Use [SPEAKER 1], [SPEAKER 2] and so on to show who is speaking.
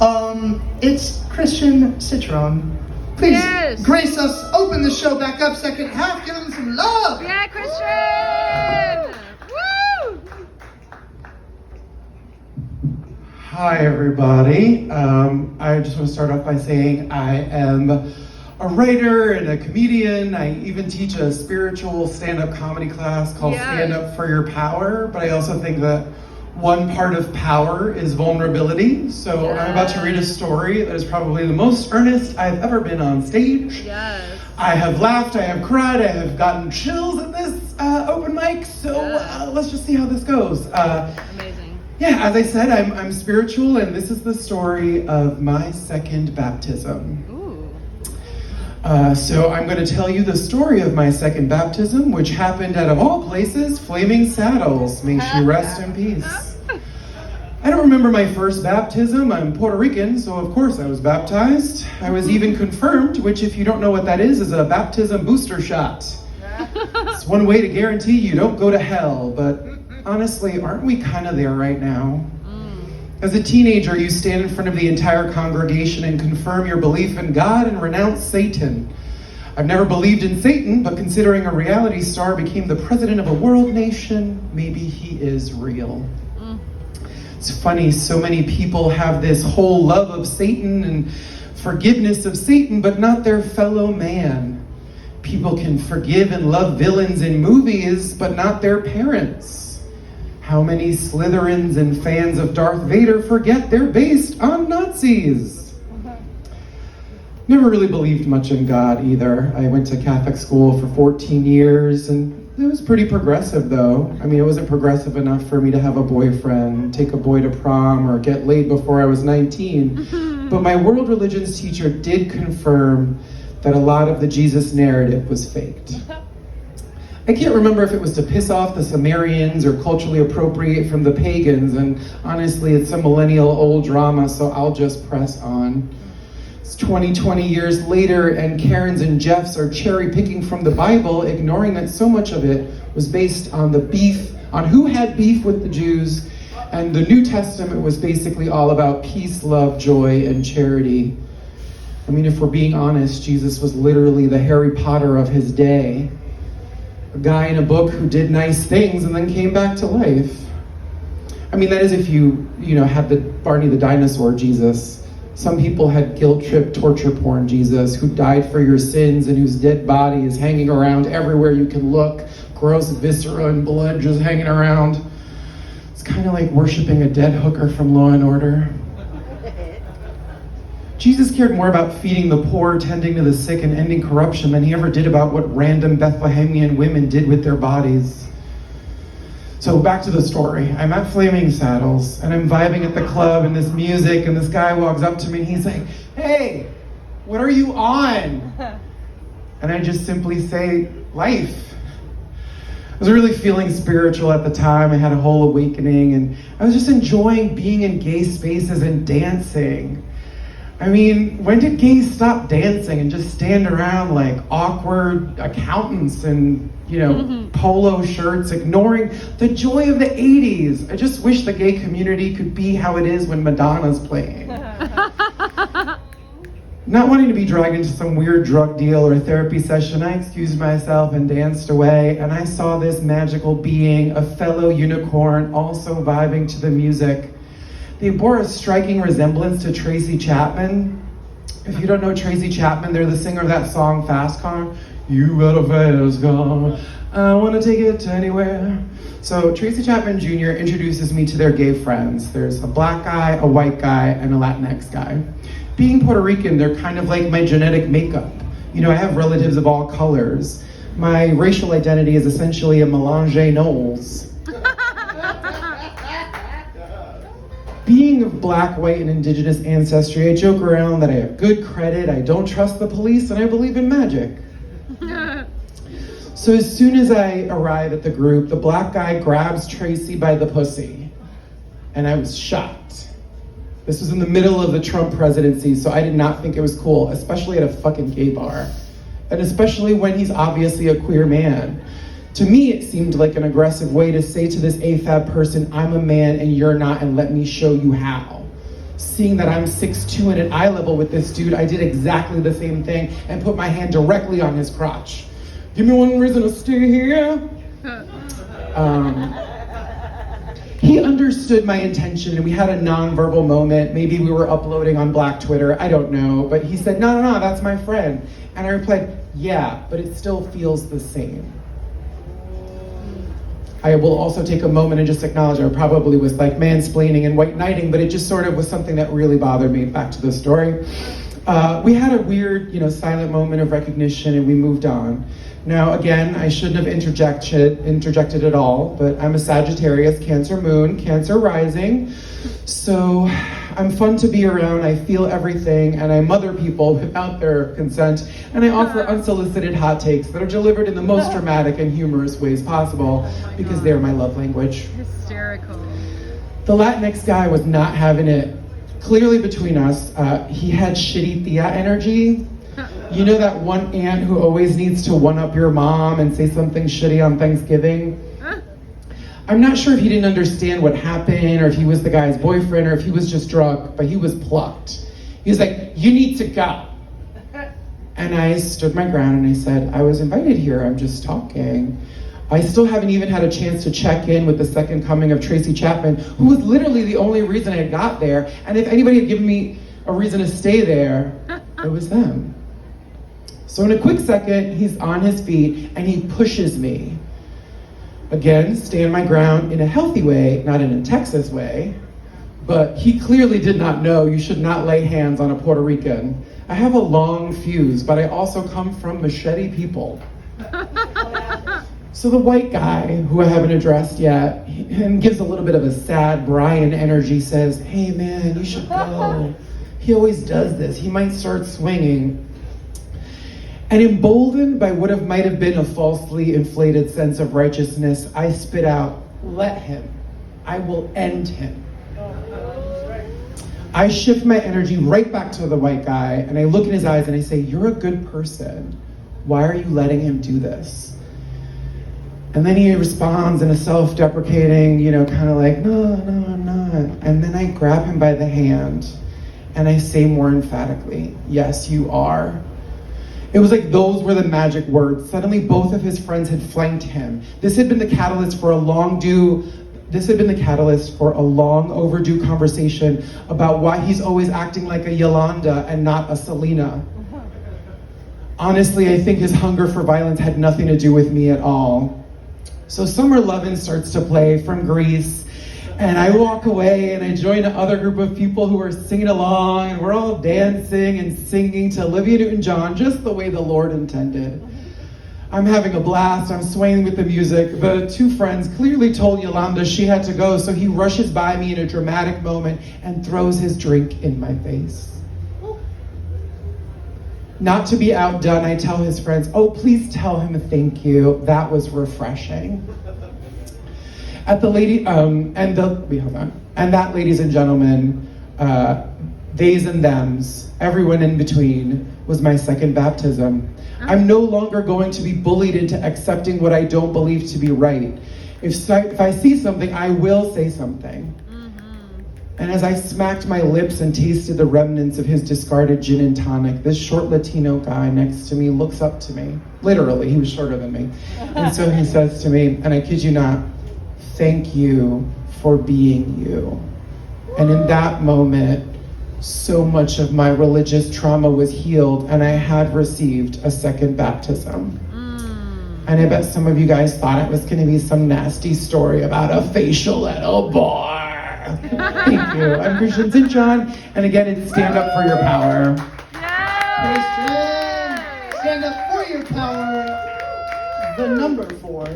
[SPEAKER 1] It's Christian Cintron. Please
[SPEAKER 2] Yes.
[SPEAKER 1] grace us, open the show back up second half, give him some love.
[SPEAKER 2] Yeah, Christian! Woo!
[SPEAKER 3] Hi, everybody. I just want to start off by saying I am a writer and a comedian. I even teach a spiritual stand-up comedy class called Stand Up for Your Power, but I also think that one part of power is vulnerability. So I'm about to read a story that is probably the most earnest I've ever been on stage.
[SPEAKER 2] Yes.
[SPEAKER 3] I have laughed, I have cried, I have gotten chills at this open mic, so let's just see how this goes.
[SPEAKER 2] Amazing.
[SPEAKER 3] Yeah, as I said, I'm spiritual, and this is the story of my second baptism.
[SPEAKER 2] Ooh.
[SPEAKER 3] So I'm going to tell you the story of my second baptism, which happened at, of all places, Flaming Saddles. May she rest in peace. I don't remember my first baptism. I'm Puerto Rican, so of course I was baptized. I was even confirmed, which, if you don't know what that is a baptism booster shot. It's one way to guarantee you don't go to hell, but honestly, aren't we kind of there right now? As a teenager, you stand in front of the entire congregation and confirm your belief in God and renounce Satan. I've never believed in Satan, but considering a reality star became the president of a world nation, maybe he is real. It's funny, so many people have this whole love of Satan and forgiveness of Satan, but not their fellow man. People can forgive and love villains in movies, but not their parents. How many Slytherins and fans of Darth Vader forget they're based on Nazis? Never really believed much in God either. I went to Catholic school for 14 years, and it was pretty progressive though. I mean, it wasn't progressive enough for me to have a boyfriend, take a boy to prom, or get laid before I was 19. But my world religions teacher did confirm that a lot of the Jesus narrative was faked. I can't remember if it was to piss off the Sumerians or culturally appropriate from the pagans, and honestly, it's a millennial old drama, so I'll just press on. It's 20 years later, and Karens and Jeffs are cherry picking from the Bible, ignoring that so much of it was based on the beef, on who had beef with the Jews, and the New Testament was basically all about peace, love, joy, and charity. I mean, if we're being honest, Jesus was literally the Harry Potter of his day. A guy in a book who did nice things and then came back to life. I mean, that is if you had the Barney the Dinosaur Jesus. Some people had guilt trip torture porn Jesus, who died for your sins and whose dead body is hanging around everywhere you can look. Gross viscera and blood just hanging around. It's kind of like worshiping a dead hooker from Law and Order. Jesus cared more about feeding the poor, tending to the sick, and ending corruption than he ever did about what random Bethlehemian women did with their bodies. So back to the story. I'm at Flaming Saddles, and I'm vibing at the club, and this music, and this guy walks up to me, and he's like, "Hey, what are you on?" And I just simply say, "Life." I was really feeling spiritual at the time. I had a whole awakening, and I was just enjoying being in gay spaces and dancing. I mean, when did gays stop dancing and just stand around like awkward accountants and, polo shirts, ignoring the joy of the 80s? I just wish the gay community could be how it is when Madonna's playing. Not wanting to be dragged into some weird drug deal or therapy session, I excused myself and danced away, and I saw this magical being, a fellow unicorn, also vibing to the music. They bore a striking resemblance to Tracy Chapman. If you don't know Tracy Chapman, they're the singer of that song, Fast Car. You got a fast car, I want to take it anywhere. So Tracy Chapman Jr. introduces me to their gay friends. There's a black guy, a white guy, and a Latinx guy. Being Puerto Rican, they're kind of like my genetic makeup. I have relatives of all colors. My racial identity is essentially a melange Knowles. Being of black, white, and indigenous ancestry, I joke around that I have good credit, I don't trust the police, and I believe in magic. So as soon as I arrive at the group, the black guy grabs Tracy by the pussy, and I was shocked. This was in the middle of the Trump presidency, so I did not think it was cool, especially at a fucking gay bar, and especially when he's obviously a queer man. To me, it seemed like an aggressive way to say to this AFAB person, "I'm a man and you're not, and let me show you how." Seeing that I'm 6'2" and at eye level with this dude, I did exactly the same thing and put my hand directly on his crotch. Give me one reason to stay here. He understood my intention and we had a non-verbal moment. Maybe we were uploading on Black Twitter, I don't know. But he said, no, that's my friend. And I replied, yeah, but it still feels the same. I will also take a moment and just acknowledge I probably was like mansplaining and white knighting, but it just sort of was something that really bothered me. Back to the story. We had a weird, silent moment of recognition and we moved on. Now, again, I shouldn't have interjected at all, but I'm a Sagittarius, Cancer moon, Cancer rising. So I'm fun to be around, I feel everything, and I mother people without their consent, and I offer unsolicited hot takes that are delivered in the most dramatic and humorous ways possible, because they're my love language.
[SPEAKER 2] Hysterical.
[SPEAKER 3] The Latinx guy was not having it. Clearly between us, he had shitty Thea energy. You know that one aunt who always needs to one-up your mom and say something shitty on Thanksgiving? I'm not sure if he didn't understand what happened, or if he was the guy's boyfriend, or if he was just drunk, but he was plucked. He was like, you need to go. And I stood my ground and I said, I was invited here, I'm just talking. I still haven't even had a chance to check in with the second coming of Tracy Chapman, who was literally the only reason I got there. And if anybody had given me a reason to stay there, it was them. So in a quick second, he's on his feet and he pushes me. Again, stand my ground in a healthy way, not in a Texas way. But he clearly did not know you should not lay hands on a Puerto Rican. I have a long fuse, but I also come from machete people. So the white guy, who I haven't addressed yet, and gives a little bit of a sad Brian energy, says, hey man, you should go. He always does this. He might start swinging. And emboldened by what might have been a falsely inflated sense of righteousness, I spit out, let him. I will end him. I shift my energy right back to the white guy, and I look in his eyes and I say, you're a good person. Why are you letting him do this? And then he responds in a self-deprecating, kind of like, no, I'm not. And then I grab him by the hand and I say more emphatically, yes, you are. It was like those were the magic words. Suddenly both of his friends had flanked him. This had been the catalyst for a long overdue conversation about why he's always acting like a Yolanda and not a Selena. Honestly, I think his hunger for violence had nothing to do with me at all. So Summer Lovin' starts to play from Greece, and I walk away and I join another group of people who are singing along, and we're all dancing and singing to Olivia Newton-John just the way the Lord intended. I'm having a blast, I'm swaying with the music. The two friends clearly told Yolanda she had to go, so he rushes by me in a dramatic moment and throws his drink in my face. Not to be outdone, I tell his friends, oh, please tell him thank you. That was refreshing. And that, ladies and gentlemen, theys and thems, everyone in between, was my second baptism. I'm no longer going to be bullied into accepting what I don't believe to be right. If I see something, I will say something. And as I smacked my lips and tasted the remnants of his discarded gin and tonic, this short Latino guy next to me looks up to me. Literally, he was shorter than me. And so he says to me, and I kid you not, thank you for being you. And in that moment, so much of my religious trauma was healed, and I had received a second baptism. And I bet some of you guys thought it was going to be some nasty story about a facial at a bar. Thank you. I'm Christian Cintron, and again, it's Stand Up for Your Power.
[SPEAKER 1] Christian, stand up for your power. The number 4.